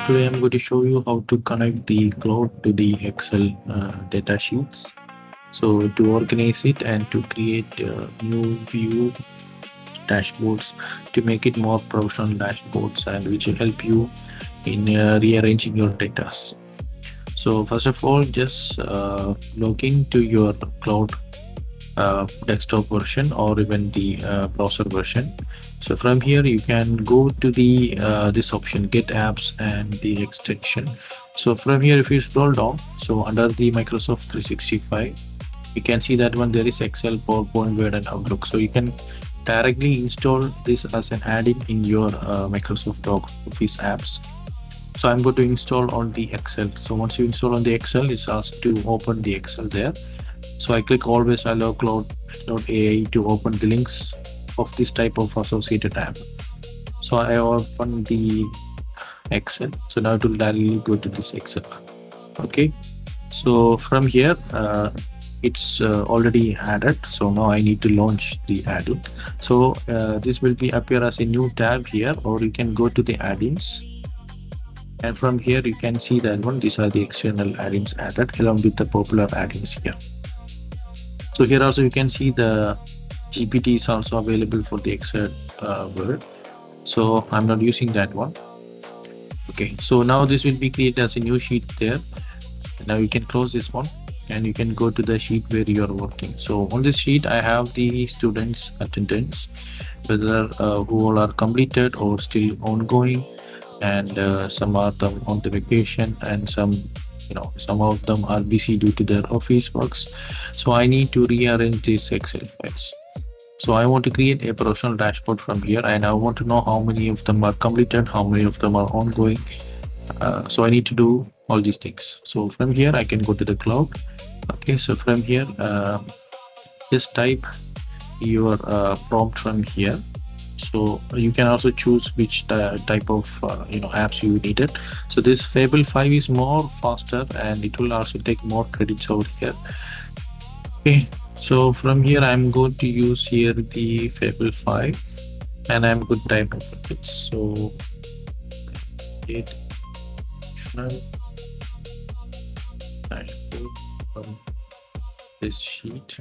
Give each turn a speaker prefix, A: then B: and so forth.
A: Today I'm going to show you how to connect the cloud to the Excel data sheets. So to organize it and to create new view dashboards to make it more professional dashboards and which will help you in rearranging your data. So first of all, just log into your cloud desktop version or even the browser version. So from here you can go to the this option, get apps and the extension. So from here, if you scroll down, so under the Microsoft 365, you can see that one there is Excel, PowerPoint, Word and Outlook. So you can directly install this as an add-in in your Microsoft Office apps. So I'm going to install on the Excel. So once you install on the Excel, it's asked to open the Excel there. So I click always allow Claude AI to open the links of this type of associated app. So I open the Excel. So now it will directly go to this Excel. Okay. So from here, it's already added. So now I need to launch the add-in. So this will be appear as a new tab here, or you can go to the add-ins. And from here, you can see that one. These are the external add-ins added along with the popular add-ins here. So here also you can see the GPT is also available for the Excel Word. So I'm not using that one. Okay, so now this will be created as a new sheet there. Now you can close this one and you can go to the sheet where you are working. So on this sheet, I have the students' attendance, whether who all are completed or still ongoing, and some are them on the vacation, and some of them are busy due to their office works. So I need to rearrange these Excel files. So I want to create a professional dashboard from here, and I want to know how many of them are completed, how many of them are ongoing. So I need to do all these things. So from here I can go to the cloud. Okay, so from here just type your prompt from here. So you can also choose which type of apps you needed. So this Fable 5 is more faster and it will also take more credits over here. Okay, so from here I'm going to use here the Fable 5 and I'm good type of it. So it dashboard from this sheet.